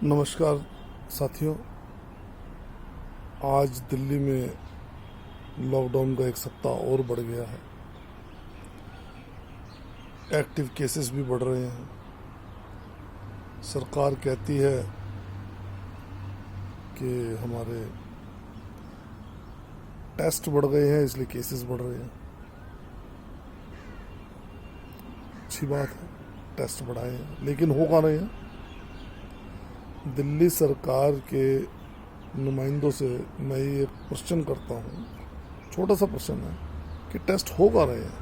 नमस्कार साथियों। आज दिल्ली में लॉकडाउन का एक सप्ताह और बढ़ गया है। एक्टिव केसेस भी बढ़ रहे हैं। सरकार कहती है कि हमारे टेस्ट बढ़ गए हैं इसलिए केसेस बढ़ रहे हैं। अच्छी बात है, टेस्ट बढ़ाए हैं, लेकिन हो कहाँ रहे हैं। दिल्ली सरकार के नुमाइंदों से मैं ये क्वेश्चन करता हूँ, छोटा सा प्रश्न है कि टेस्ट हो कहाँ रहे हैं।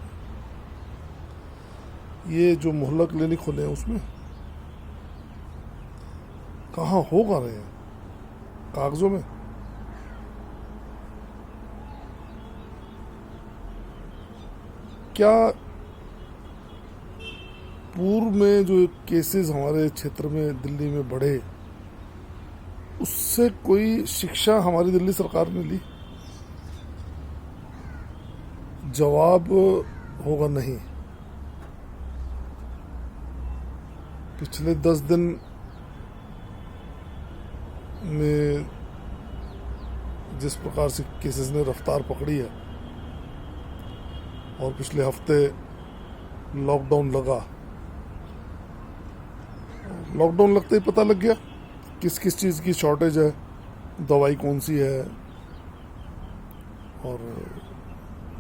ये जो मोहल्ला क्लिनिक खुले हैं उसमें कहाँ हो कहाँ रहे हैं, कागजों में। क्या पूर्व में जो केसेस हमारे क्षेत्र में दिल्ली में बढ़े उससे कोई शिक्षा हमारी दिल्ली सरकार ने ली? जवाब होगा नहीं। पिछले 10 दिन में जिस प्रकार से केसेस ने रफ्तार पकड़ी है और पिछले हफ्ते लॉकडाउन लगा, लॉकडाउन लगते ही पता लग गया किस किस चीज़ की शॉर्टेज है, दवाई कौन सी है और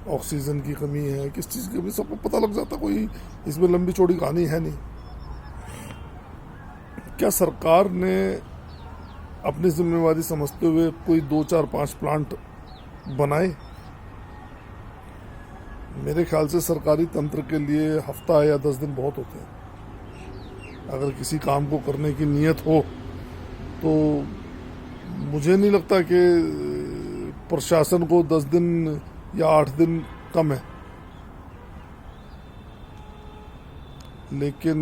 ऑक्सीजन की कमी है, किस चीज़ की कमी, सबको पता लग जाता। कोई इसमें लंबी चौड़ी कहानी है नहीं। क्या सरकार ने अपनी जिम्मेवारी समझते हुए कोई 2, 4, 5 प्लांट बनाए? मेरे ख्याल से सरकारी तंत्र के लिए हफ्ता या 10 दिन बहुत होते हैं। अगर किसी काम को करने की नीयत हो तो मुझे नहीं लगता कि प्रशासन को 10 दिन या 8 दिन कम है। लेकिन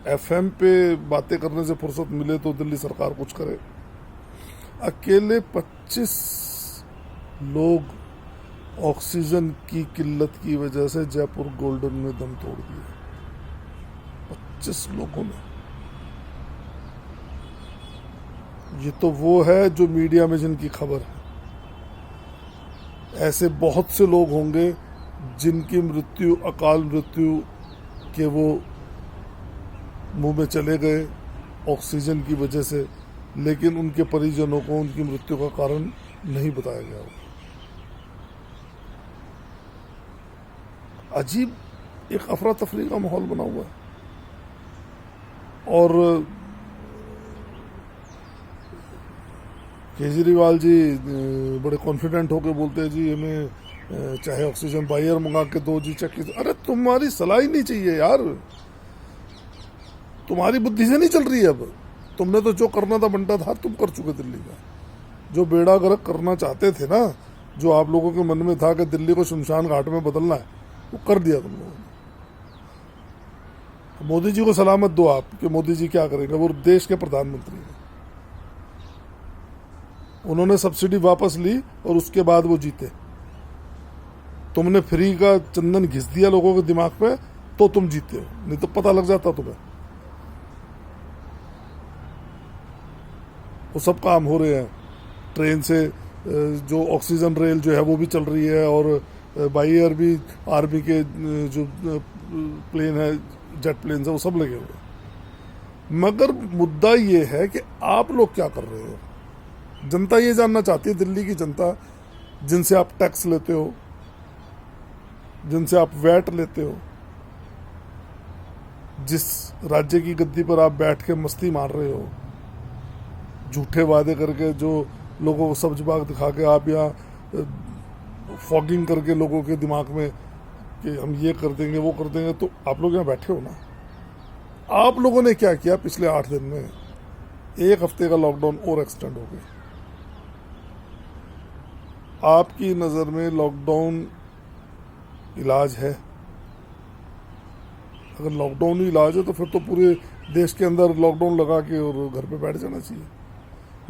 एफएम पे बातें करने से फुर्सत मिले तो दिल्ली सरकार कुछ करे। अकेले 25 लोग ऑक्सीजन की किल्लत की वजह से जयपुर गोल्डन में दम तोड़ दिए। 25 लोगों ने। ये तो वो है जो मीडिया में जिनकी खबर है। ऐसे बहुत से लोग होंगे जिनकी मृत्यु अकाल मृत्यु के वो मुंह में चले गए ऑक्सीजन की वजह से, लेकिन उनके परिजनों को उनकी मृत्यु का कारण नहीं बताया गया। अजीब एक अफरा तफरी का माहौल बना हुआ है। और केजरीवाल जी बड़े कॉन्फिडेंट होकर बोलते हैं जी हमें चाहे ऑक्सीजन बायर मंगा के दो जी, चेक। अरे तुम्हारी सलाह ही नहीं चाहिए यार, तुम्हारी बुद्धि से नहीं चल रही है। अब तुमने तो जो करना था बनता था तुम कर चुके। दिल्ली का जो बेड़ा गर्क करना चाहते थे ना, जो आप लोगों के मन में था कि दिल्ली को शमशान घाट में बदलना है, वो कर दिया तुम लोगों ने। मोदी जी को सलामत दो आप कि मोदी जी क्या करेंगे, वो देश के प्रधानमंत्री हैं। उन्होंने सब्सिडी वापस ली और उसके बाद वो जीते। तुमने फ्री का चंदन घिस दिया लोगों के दिमाग पे तो तुम जीते हो, नहीं तो पता लग जाता तुम्हें। वो सब काम हो रहे हैं। ट्रेन से जो ऑक्सीजन रेल जो है वो भी चल रही है और बाई एयर भी आर्मी के जो प्लेन है, जेट प्लेन है, वो सब लगे हुए हैं। मगर मुद्दा ये है कि आप लोग क्या कर रहे हो। जनता ये जानना चाहती है, दिल्ली की जनता जिनसे आप टैक्स लेते हो, जिनसे आप वैट लेते हो, जिस राज्य की गद्दी पर आप बैठ के मस्ती मार रहे हो, झूठे वादे करके जो लोगों को सब्ज बाग दिखा के आप यहाँ फॉगिंग करके लोगों के दिमाग में कि हम ये कर देंगे वो कर देंगे, तो आप लोग यहाँ बैठे हो ना। आप लोगों ने क्या किया पिछले 8 दिन में? 1 हफ्ते का लॉकडाउन और एक्सटेंड हो गया। आपकी नज़र में लॉकडाउन इलाज है? अगर लॉकडाउन ही इलाज है तो फिर तो पूरे देश के अंदर लॉकडाउन लगा के और घर पे बैठ जाना चाहिए,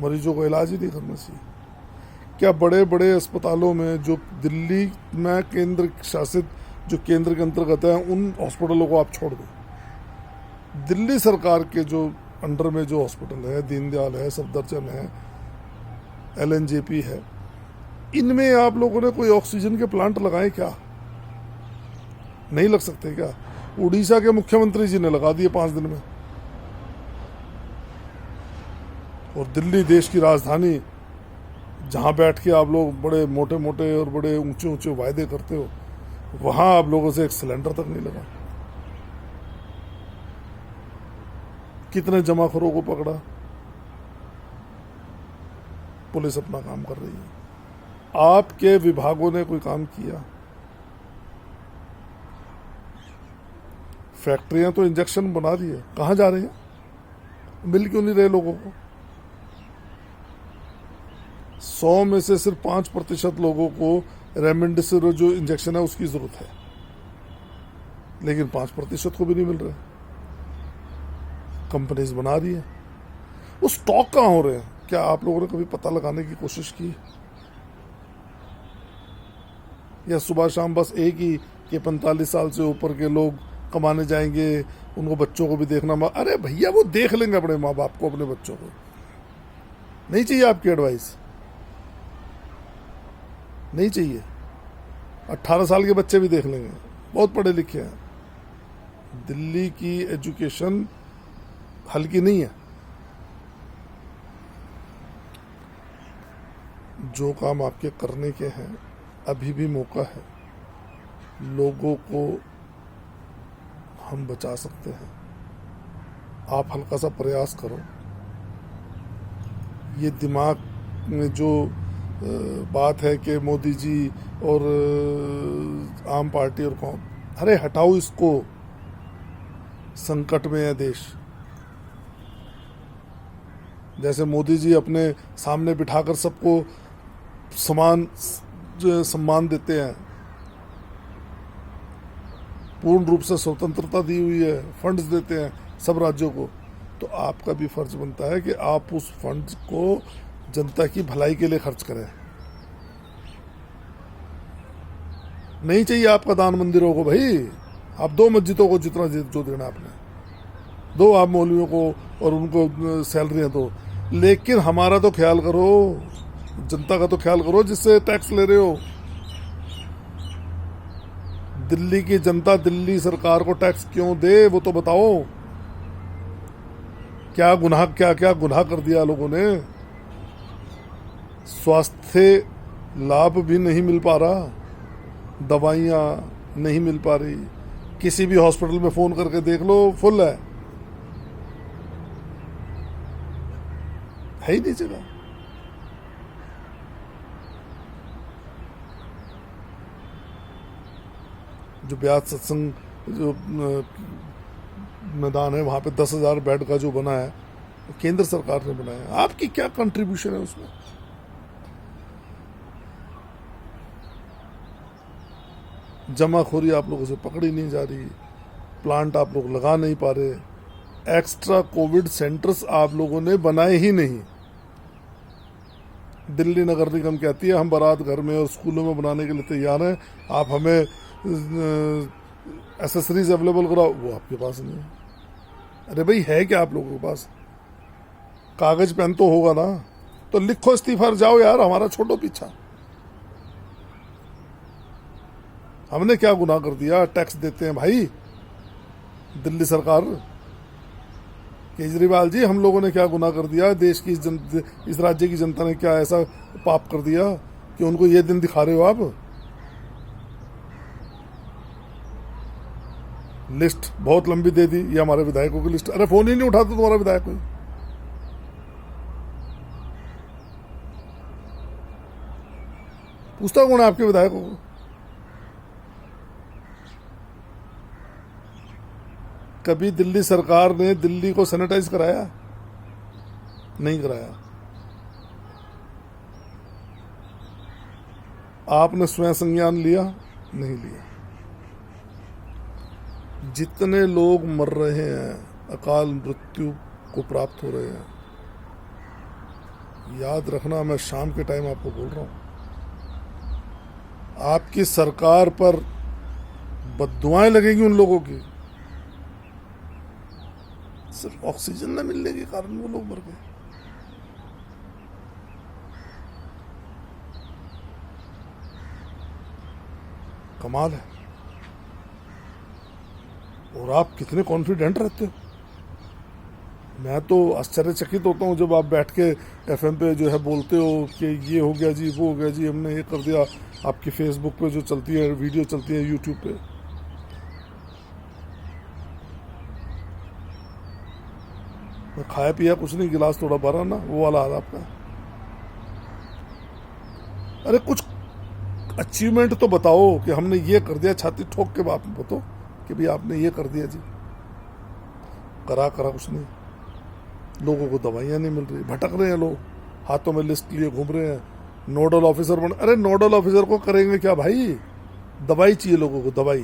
मरीजों को इलाज ही नहीं करना चाहिए। क्या बड़े बड़े अस्पतालों में जो दिल्ली में केंद्र शासित जो केंद्र के अंतर्गत है उन हॉस्पिटलों को आप छोड़ दो। दिल्ली सरकार के जो अंडर में जो हॉस्पिटल है, दीनदयाल है, सफदरजंग है, LNJP है, इनमें आप लोगों ने कोई ऑक्सीजन के प्लांट लगाए क्या? नहीं लग सकते क्या? उड़ीसा के मुख्यमंत्री जी ने लगा दिए 5 दिन में। और दिल्ली देश की राजधानी, जहां बैठ के आप लोग बड़े मोटे मोटे और बड़े ऊंचे ऊंचे वायदे करते हो, वहां आप लोगों से एक सिलेंडर तक नहीं लगा। कितने जमाखोरों को पकड़ा? पुलिस अपना काम कर रही है। आपके विभागों ने कोई काम किया? फैक्ट्रियां तो इंजेक्शन बना दी है, कहां जा रहे हैं? मिल क्यों नहीं रहे लोगों को? 100 में से सिर्फ 5% लोगों को रेमडेसिविर जो इंजेक्शन है उसकी जरूरत है, लेकिन 5% को भी नहीं मिल रहा। कंपनीज बना रही है, वो स्टॉक कहां हो रहे हैं? क्या आप लोगों ने कभी पता लगाने की कोशिश की? या सुबह शाम बस एक ही कि 45 साल से ऊपर के लोग कमाने जाएंगे, उनको बच्चों को भी देखना। अरे भैया, वो देख लेंगे अपने माँ बाप को, अपने बच्चों को। नहीं चाहिए आपकी एडवाइस, नहीं चाहिए। 18 साल के बच्चे भी देख लेंगे, बहुत पढ़े लिखे हैं। दिल्ली की एजुकेशन हल्की नहीं है। जो काम आपके करने के हैं, अभी भी मौका है। लोगों को हम बचा सकते हैं। आप हल्का सा प्रयास करो। ये दिमाग में जो बात है कि मोदी जी और आम पार्टी और कौन, अरे हटाओ इसको। संकट में है देश। जैसे मोदी जी अपने सामने बिठाकर सबको समान सम्मान देते हैं, पूर्ण रूप से स्वतंत्रता दी हुई है, फंड्स देते हैं सब राज्यों को, तो आपका भी फर्ज बनता है कि आप उस फंड को जनता की भलाई के लिए खर्च करें। नहीं चाहिए आपका दान मंदिरों को भाई, आप दो मस्जिदों को जितना जो देना आपने दो, आप मौलवियों को और उनको सैलरियां दो, लेकिन हमारा तो ख्याल करो, जनता का तो ख्याल करो जिससे टैक्स ले रहे हो। दिल्ली की जनता दिल्ली सरकार को टैक्स क्यों दे, वो तो बताओ। क्या क्या गुनाह कर दिया लोगों ने? स्वास्थ्य लाभ भी नहीं मिल पा रहा, दवाइयां नहीं मिल पा रही। किसी भी हॉस्पिटल में फोन करके देख लो, फुल है ही नहीं जगह। जो ब्याज सत्संग जो मैदान है, वहां पे 10,000 बेड का जो बना है, केंद्र सरकार ने बनाया। आपकी क्या कंट्रीब्यूशन है उसमें? जमाखोरी आप लोगों से पकड़ी नहीं जा रही, प्लांट आप लोग लगा नहीं पा रहे, एक्स्ट्रा कोविड सेंटर्स आप लोगों ने बनाए ही नहीं। दिल्ली नगर निगम कहती है हम बारात घर में और स्कूलों में बनाने के लिए तैयार हैं, आप हमें एसेसरीज अवेलेबल कराओ, वो आपके पास नहीं है। अरे भाई, है क्या आप लोगों के पास? कागज पेन तो होगा ना, तो लिखो इस्तीफा, जाओ यार, हमारा छोड़ो पीछा। हमने क्या गुनाह कर दिया? टैक्स देते हैं भाई दिल्ली सरकार। केजरीवाल जी, हम लोगों ने क्या गुनाह कर दिया? देश की इस राज्य की जनता ने क्या ऐसा पाप कर दिया कि उनको ये दिन दिखा रहे हो आप? लिस्ट बहुत लंबी दे दी, ये हमारे विधायकों की लिस्ट। अरे फोन ही नहीं उठाता तुम्हारा विधायक कोई। पूछता कौन है आपके विधायकों को? कभी दिल्ली सरकार ने दिल्ली को सैनिटाइज कराया? नहीं कराया। आपने स्वयं संज्ञान लिया? नहीं लिया। जितने लोग मर रहे हैं, अकाल मृत्यु को प्राप्त हो रहे हैं, याद रखना, मैं शाम के टाइम आपको बोल रहा हूं, आपकी सरकार पर बद्दुआएं लगेगी उन लोगों की। सिर्फ ऑक्सीजन न मिलने के कारण वो लोग मर गए। कमाल है। और आप कितने कॉन्फिडेंट रहते हो। मैं तो आश्चर्यचकित होता हूँ जब आप बैठ के एफएम पे जो है बोलते हो कि ये हो गया जी, वो हो गया जी, हमने ये कर दिया। आपकी फेसबुक पे जो चलती है वीडियो चलती है, यूट्यूब पे, खाया पिया कुछ नहीं, गिलास थोड़ा भरा ना, वो वाला हाल आपका। अरे कुछ अचीवमेंट तो बताओ कि हमने ये कर दिया, छाती ठोक के बात बताओ कि भाई आपने ये कर दिया जी। करा कुछ नहीं। लोगों को दवाइयाँ नहीं मिल रही, भटक रहे हैं लोग, हाथों में लिस्ट लिए घूम रहे हैं। नोडल ऑफिसर बन, अरे नोडल ऑफिसर को करेंगे क्या भाई? दवाई चाहिए लोगों को, दवाई।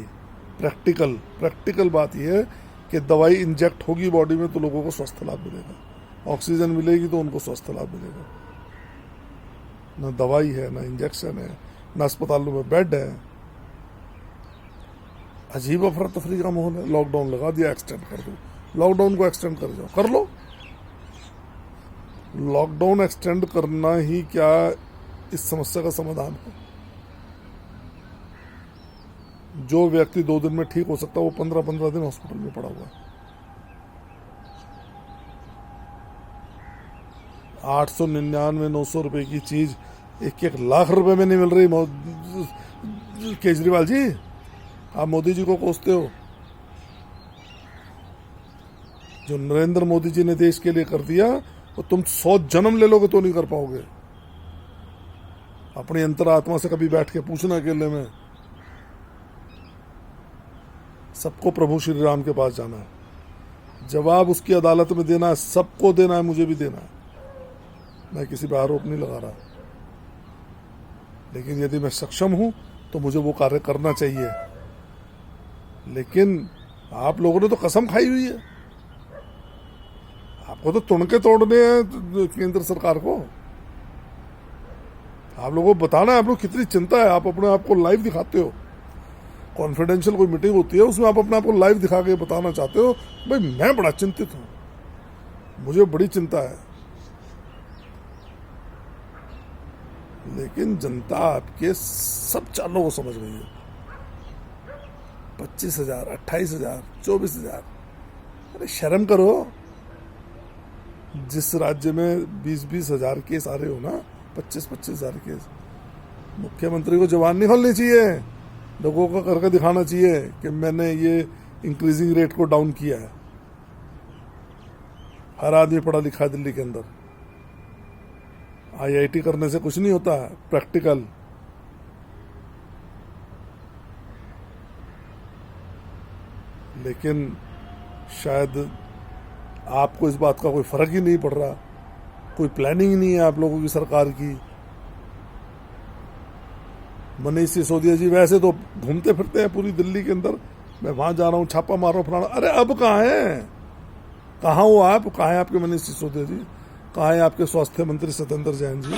प्रैक्टिकल बात यह है कि दवाई इंजेक्ट होगी बॉडी में तो लोगों को स्वस्थ लाभ मिलेगा, ऑक्सीजन मिलेगी तो उनको स्वस्थ लाभ मिलेगा। ना दवाई है, ना इंजेक्शन है, ना अस्पतालों में बेड है। अजीब अफरा तफरी का माहौल है। लॉकडाउन लगा दिया, एक्सटेंड कर दो, लॉकडाउन को एक्सटेंड कर जाओ, कर लो। लॉकडाउन एक्सटेंड करना ही क्या इस समस्या का समाधान है? जो व्यक्ति 2 दिन में ठीक हो सकता है वो 15-15 दिन हॉस्पिटल में पड़ा हुआ है। 899-900 रुपए की चीज 1-1 लाख रुपए में नहीं मिल रही। केजरीवाल जी, आप मोदी जी को कोसते हो। जो नरेंद्र मोदी जी ने देश के लिए कर दिया वो तुम 100 जन्म ले लोगे तो नहीं कर पाओगे। अपनी अंतरात्मा से कभी बैठ के पूछना अकेले में। सबको प्रभु श्री राम के पास जाना है, जवाब उसकी अदालत में देना है, सबको देना है, मुझे भी देना है। मैं किसी पर आरोप नहीं लगा रहा, लेकिन यदि मैं सक्षम हूं तो मुझे वो कार्य करना चाहिए। लेकिन आप लोगों ने तो कसम खाई हुई है, आपको तो तुणके तोड़ने हैं केंद्र सरकार को। आप लोगों को बताना है आप लोग कितनी चिंता है। आप अपने आप को लाइव दिखाते हो, कॉन्फिडेंशियल कोई मीटिंग होती है उसमें आप अपने आप को लाइव दिखा के बताना चाहते हो भाई मैं बड़ा चिंतित हूं, मुझे बड़ी चिंता है। लेकिन जनता आपके सब चालों को समझ गई है। 25,000, 28,000, 24,000, अरे शर्म करो। जिस राज्य में 20-20 हजार केस आ रहे हो ना, 25-25 हजार केस, मुख्यमंत्री को जबान नहीं खोलनी चाहिए, लोगों को करके दिखाना चाहिए कि मैंने ये इंक्रीजिंग रेट को डाउन किया है। हर आदमी पढ़ा लिखा है दिल्ली के अंदर, IIT करने से कुछ नहीं होता है, प्रैक्टिकल। लेकिन शायद आपको इस बात का कोई फर्क ही नहीं पड़ रहा, कोई प्लानिंग नहीं है आप लोगों की सरकार की। मनीष सिसोदिया जी वैसे तो घूमते फिरते हैं पूरी दिल्ली के अंदर, मैं वहां जा रहा हूँ, छापा मारो फलाना। अरे अब कहाँ है, कहाँ हो आप, कहाँ है आपके मनीष सिसोदिया जी, कहाँ है आपके स्वास्थ्य मंत्री सत्येंद्र जैन जी?